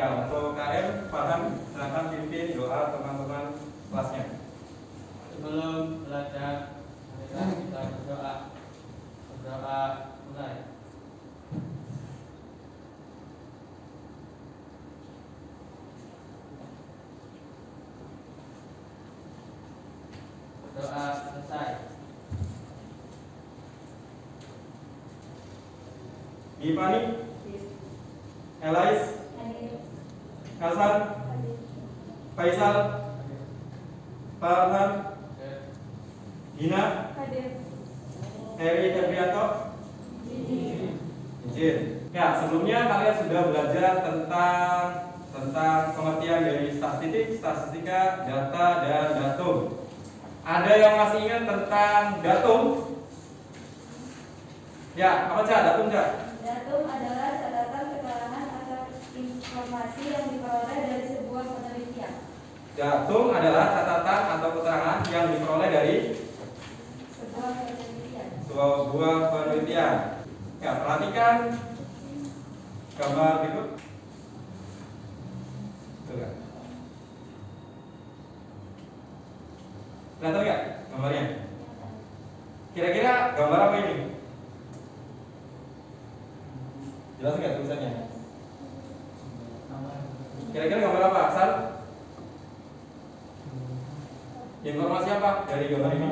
Ya, untuk KM, Farhan, silakan pimpin doa teman-teman kelasnya. Sebelum belajar, marilah kita berdoa. Berdoa mulai. Berdoa selesai. Gimani, Elais, Hasan, Faisal, Farhan, Gina, Heri Febrianto, izin. Ya, sebelumnya kalian sudah belajar tentang pengertian dari statistika, data, dan datum. Ada yang masih ingat tentang datum? Ya, apa Cak? Datum Cak? Datum adalah catatan keterangan atau informasi yang diperoleh dari sebuah penelitian. Datum adalah catatan atau keterangan yang diperoleh dari Sebuah penelitian. sebuah penelitian. Ya, perhatikan gambar berikut. Tuh kan. Kelihatan nggak gambarnya? Kira-kira gambar apa ini? Jelas nggak tulisannya? Kira-kira gambar apa? Asal? Informasi apa dari gambar ini?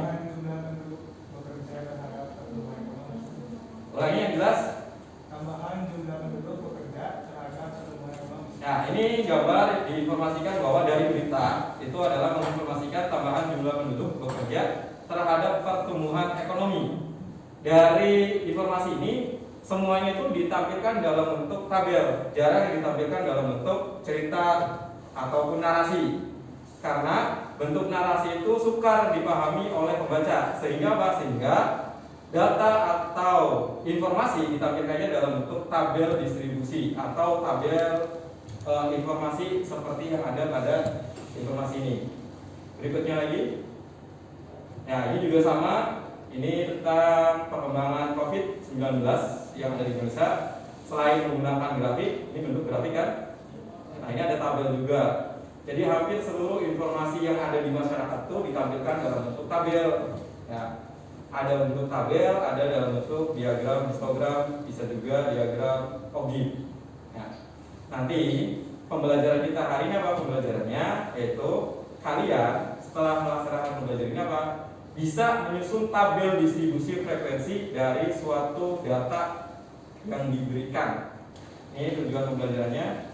Ulangi yang jelas. Tambahan jumlah penduduk bekerja terhadap pertumbuhan ekonomi. Nah, ini gambar diinformasikan bahwa dari berita itu adalah menginformasikan tambahan jumlah penduduk bekerja terhadap pertumbuhan ekonomi. Dari informasi ini semuanya itu ditampilkan dalam bentuk tabel, jarang ditampilkan dalam bentuk cerita ataupun narasi. Karena bentuk narasi itu sukar dipahami oleh pembaca, sehingga apa? Sehingga data atau informasi ditampilkannya dalam bentuk tabel distribusi atau tabel informasi seperti yang ada pada informasi ini. Berikutnya lagi. Nah, ini juga sama. Ini tentang perkembangan COVID-19 yang ada di Indonesia. Selain menggunakan grafik, ini bentuk grafik kan? Nah, ini ada tabel juga. Jadi hampir seluruh informasi yang ada di masyarakat itu ditampilkan dalam bentuk tabel. Ya, ada bentuk tabel, ada dalam bentuk diagram histogram, bisa juga diagram ogif. Nah, nanti pembelajaran kita hari ini apa pembelajarannya? Yaitu kalian setelah melaksanakan pembelajaran ini apa? Bisa menyusun tabel distribusi frekuensi dari suatu data yang diberikan. Ini tujuan pembelajarannya.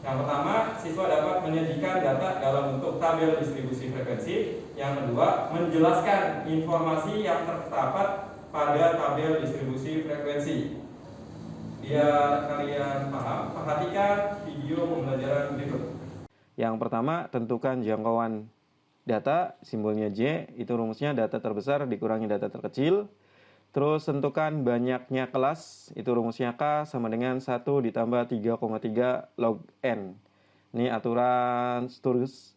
Yang pertama, siswa dapat menyajikan data dalam bentuk tabel distribusi frekuensi. Yang kedua, menjelaskan informasi yang terdapat pada tabel distribusi frekuensi. Biar kalian paham, perhatikan video pembelajaran berikut. Yang pertama, tentukan jangkauan data, simbolnya J, itu rumusnya data terbesar dikurangi data terkecil. Terus tentukan banyaknya kelas, itu rumusnya K sama dengan 1 ditambah 3,3 log N. Ini aturan Sturges.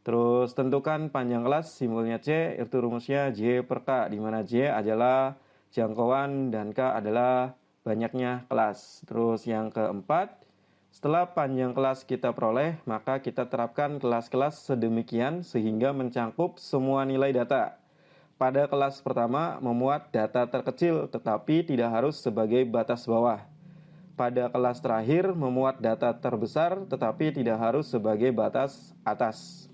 Terus tentukan panjang kelas, simbolnya C, itu rumusnya J per K, di mana J adalah jangkauan dan K adalah banyaknya kelas. Terus yang keempat, setelah panjang kelas kita peroleh, maka kita terapkan kelas-kelas sedemikian sehingga mencakup semua nilai data. Pada kelas pertama, memuat data terkecil tetapi tidak harus sebagai batas bawah. Pada kelas terakhir, memuat data terbesar tetapi tidak harus sebagai batas atas.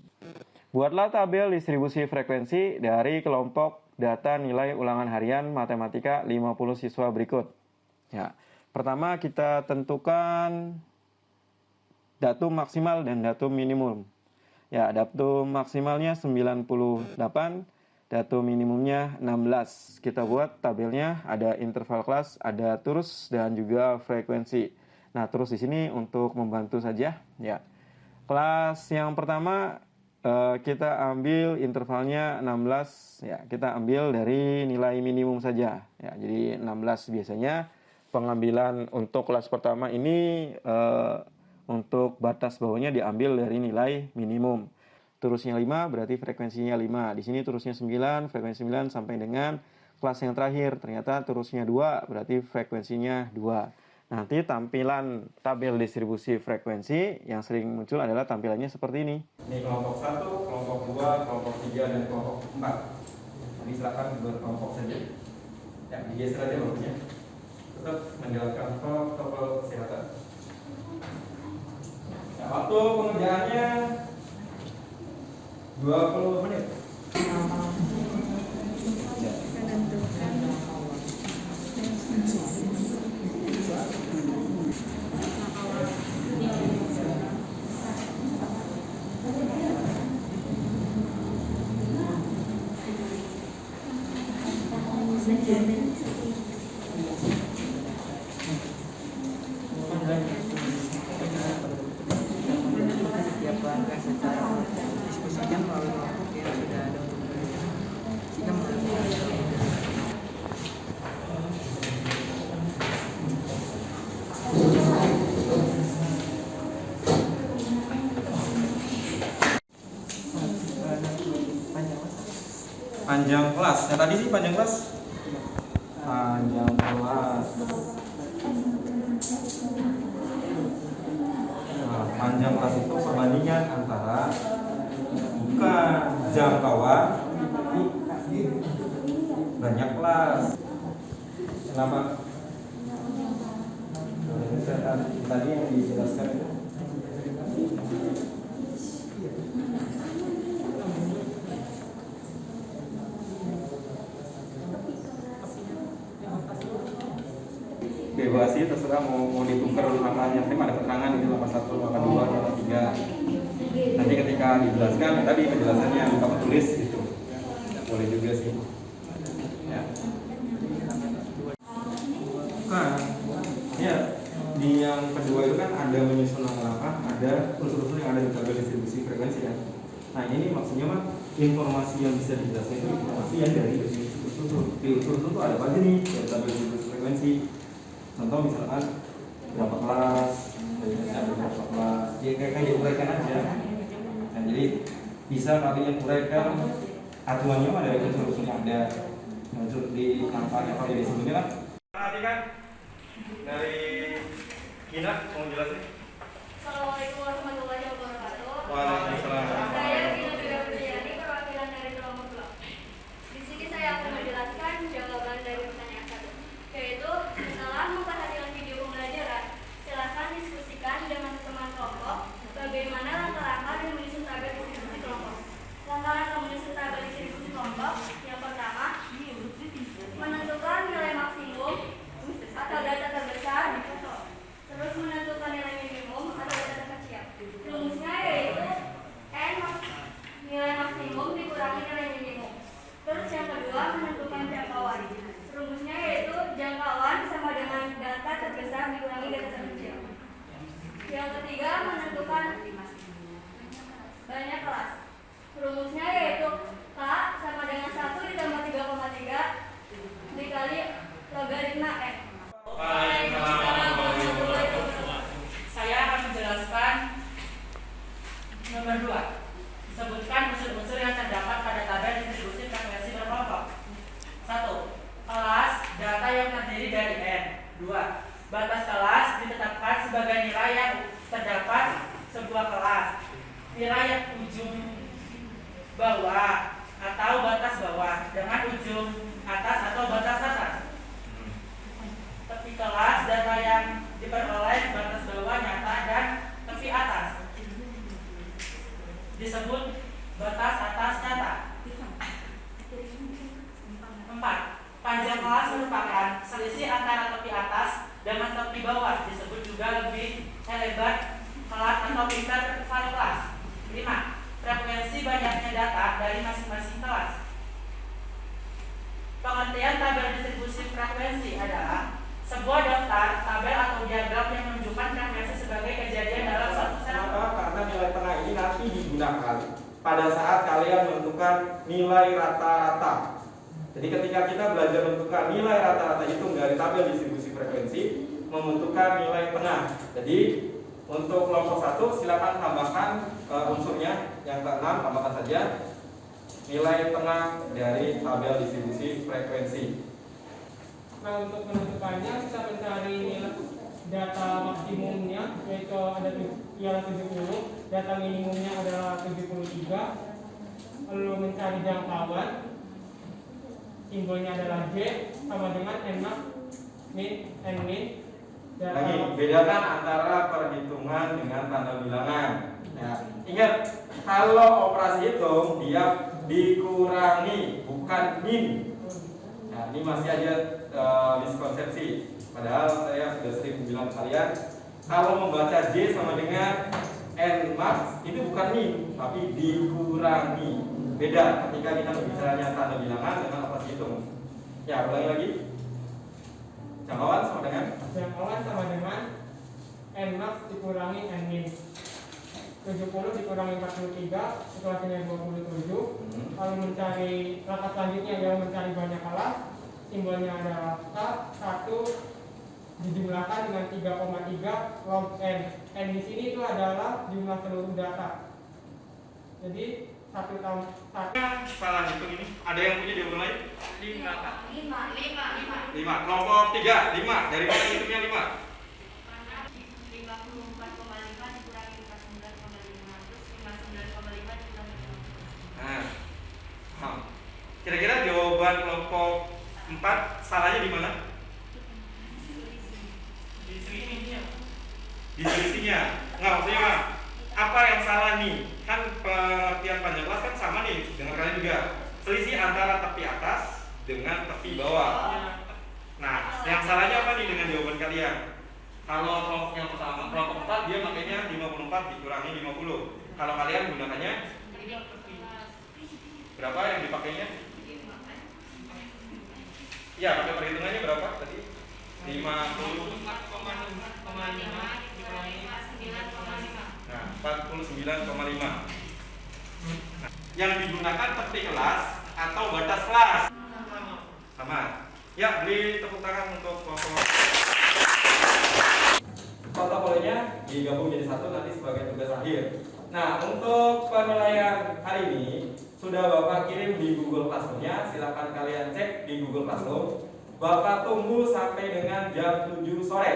Buatlah tabel distribusi frekuensi dari kelompok data nilai ulangan harian matematika 50 siswa berikut. Ya, pertama kita tentukan datum maksimal dan datum minimum. Ya, datum maksimalnya 98, datum minimumnya 16. Kita buat tabelnya, ada interval kelas, ada terus dan juga frekuensi. Nah, terus di sini untuk membantu saja, ya. Kelas yang pertama kita ambil intervalnya 16, ya. Kita ambil dari nilai minimum saja. Ya, jadi 16 biasanya pengambilan untuk kelas pertama ini untuk batas bawahnya diambil dari nilai minimum. Terusnya 5 berarti frekuensinya 5. Di sini terusnya 9, frekuensi 9 sampai dengan kelas yang terakhir. Ternyata terusnya 2 berarti frekuensinya 2. Nanti tampilan tabel distribusi frekuensi yang sering muncul adalah tampilannya seperti ini. Ini kelompok 1, kelompok 2, kelompok 3, dan kelompok 4. Jadi silakan berkelompok saja. Ya, digeser aja bagusnya. Tetap menjalankan protokol kesehatan. Ya, waktu pengerjaannya 20 menit. Ya. Setiap langkah secara diskusikan melalui kelompok yang sudah ada jika Panjang kelas. Yang tadi sih panjang kelas. Panjang kelas. Nah, panjang kelas itu perbandingan antara bukan jangkauan tapi banyak kelas. Kenapa? Tadi yang dijelaskan itu. Bebas sih, terserah mau ditukar angkanya. Tapi ada keterangan itu 81, 82, 83. Nanti ketika dijelaskan tadi penjelasannya buka tulis gitu. Boleh juga sih. Ya. Bukan. Ya, di yang kedua itu kan ada menyusun langkah, ada unsur-unsur yang ada di tabel distribusi frekuensi kan. Nah, ini maksudnya mah informasi yang bisa dijelaskan itu informasi yang dari unsur-unsur. Di unsur-unsur itu ada apa aja nih dari tabel distribusi frekuensi. Contoh misalkan berapa kelas, berapa kelas, ya kayak diuraikan aja. Nah, jadi bisa kalian uraikan aturannya ada unsur-unsur yang ada unsur di angkanya kalau di sebelumnya kan. Perhatikan dari Gina mau jelasin. Assalamualaikum warahmatullahi wabarakatuh. Waalaikumsalam. Saya Gina Triani, perwakilan dari kelompok 2. Di sini saya akan menjelaskan jawaban dari pertanyaan 1, yaitu setelah memperhatikan video pembelajaran, silakan diskusikan dengan teman kelompok bagaimana langkah-langkah dan menyusun tabel distribusi kelompok. Langkah-langkah menyusun tabel distribusi kelompok yang pertama, menentukan nilai maksimum atau data terbesar, terus menentukan nilai minimum atau data terkecil. Rumusnya yaitu n nilai maksimum dikurangi nilai minimum. Terus yang kedua, menentukan jangkauan. Rumusnya yaitu jangkauan sama dengan data terbesar dikurangi data terkecil. Yang ketiga, menentukan banyak kelas. Rumusnya yaitu K sama dengan 1 ditambah 3,3 dikali logaritma N. Waalaikumsalam warahmatullahi wabarakatuh. Saya akan menjelaskan nomor 2. Sebutkan unsur-unsur yang terdapat pada tabel distribusi frekuensi berkelompok. 1. Kelas, data yang terdiri dari N. 2. Batas kelas ditetapkan sebagai nilai yang terdapat sebuah kelas. Nilai ujung bawah atau batas bawah dengan ujung atas atau batas atas. Tepi kelas, data yang diperoleh batas bawah nyata dan tepi atas disebut batas atas nyata. 4. Panjang kelas merupakan selisih antara tepi atas dengan tepi bawah, disebut juga lebih lebar kelas atau interval kelas. 5. Frekuensi banyaknya data dari masing-masing kelas. Pengertian tabel distribusi frekuensi adalah sebuah daftar, tabel atau diagram yang menunjukkan frekuensi sebagai kejadian dalam suatu saat. Karena nilai tengah ini nanti digunakan pada saat kalian menentukan nilai rata-rata. Jadi ketika kita belajar menentukan nilai rata-rata hitung dari tabel distribusi frekuensi, membentukkan nilai tengah. Jadi untuk kelompok 1 silakan tambahkan unsurnya yang ke-6, tambahkan saja nilai tengah dari tabel distribusi frekuensi. Nah, untuk menentukannya bisa mencari nilai data maksimumnya yaitu ialah 70, data minimumnya adalah 73. Lalu mencari jangkauan, simbolnya adalah J sama dengan Nmax min Nmin. Lagi bedakan antara perhitungan dengan tanda bilangan. Ya, ingat kalau operasi hitung dia dikurangi bukan min. Nah, ini masih aja miskonsepsi. Padahal saya sudah sering bilang kalian kalau membaca J sama dengan Nmax itu bukan min, tapi dikurangi. Beda ketika kita berbicaranya tanda bilangan dengan operasi hitung. Ya, ulangi lagi. Jangkauan sama dengan Nmax dikurangi Nmin. 70 dikurangi 43, situasinya 27. Lalu mencari langkah selanjutnya adalah mencari banyak kelas, simbolnya adalah K1 dijumlahkan dengan 3,3 log N. N di sini itu adalah jumlah seluruh data. Jadi satu salah hitung ini. Ada yang punya jawaban lain? 5. 5. Kelompok 3, 5. Dari mana hitungnya 5? 54,5 dikurangi 49,500, 59,5 dikurangi 5. Nah, kira-kira jawaban kelompok 4 salahnya di mana? Di selisihnya. Nggak, maksudnya mah apa yang salah nih? Kan pengertian panjang kelas kan sama nih dengan kalian juga. Selisih antara tepi atas dengan tepi bawah. Nah, yang salahnya apa nih dengan jawaban kalian? Kalau kelompok yang pertama, kelompok 4 dia makanya 54 dikurangi 50. Kalau kalian gunakannya berapa yang dipakainya? Ya, pakai perhitungannya berapa tadi? 50,5. Nah, 49,5. Yang digunakan tepi kelas atau batas kelas? Sama. Ya, beri tepuk tangan untuk kelompok. Portofolionya digabung jadi satu nanti sebagai tugas akhir. Nah, untuk penilaian hari ini sudah Bapak kirim di Google Classroom-nya. Silakan kalian cek di Google Classroom. Bapak tunggu sampai dengan jam 7 sore.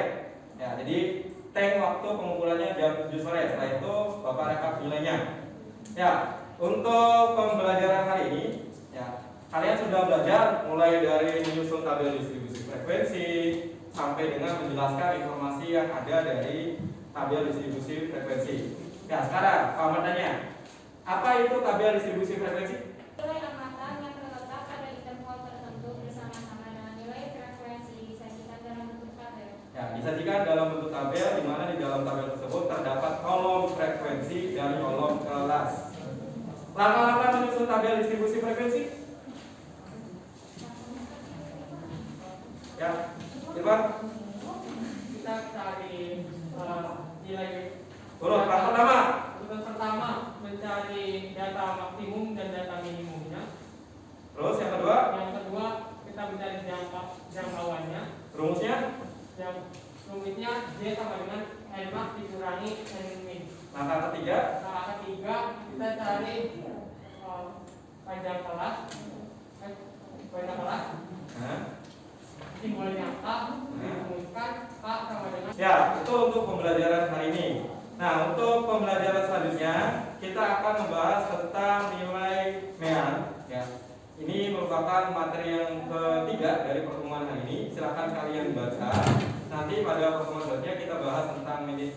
Ya, jadi tank waktu pengumpulannya jam 7 sore. Setelah itu Bapak rekap nilainya. Ya, untuk pembelajaran hari ini, ya, kalian sudah belajar mulai dari menyusun tabel distribusi frekuensi sampai dengan menjelaskan informasi yang ada dari tabel distribusi frekuensi. Ya, sekarang Pak bertanya, apa itu tabel distribusi frekuensi? Nilai amatan yang terletak pada interval tertentu bersama-sama dengan nilai frekuensi disajikan dalam bentuk tabel. Ya, disajikan dalam bentuk tabel di mana di dalam tabel tersebut terdapat kolom frekuensi dan kolom kelas. Langkah-langkah menyusun tabel distribusi frekuensi? Ya, Irfan. kita cari nilai Urut pertama. urutan pertama mencari data maksimum dan data minimumnya. Terus yang kedua, Yang kedua kita mencari jangkauannya. rumusnya. Yang rumitnya J sama dengan Nmax dikurangi Nmin. Langkah ketiga, Nah, ketiga kita cari panjang kelas. Panjang kelas. nah, Simbolnya K dirumuskan K sama dengan ya, itu untuk pembelajaran hari ini. Nah, untuk pembelajaran selanjutnya kita akan membahas tentang nilai mean. Ya, ini merupakan materi yang ketiga dari pertemuan hari ini. Silakan kalian baca. Nanti pada pertemuan selanjutnya kita bahas tentang mean.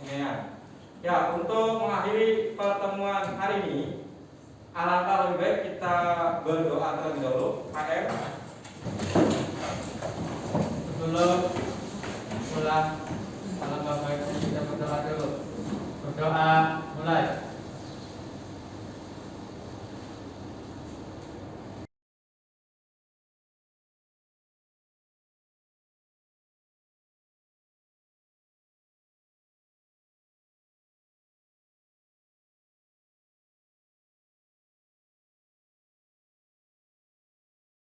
Ya, untuk mengakhiri pertemuan hari ini, alangkah lebih baik kita berdoa terlebih dahulu. KM. Sebelum pulang, alangkah baiknya kita berdoa dulu. Berdoa mulai.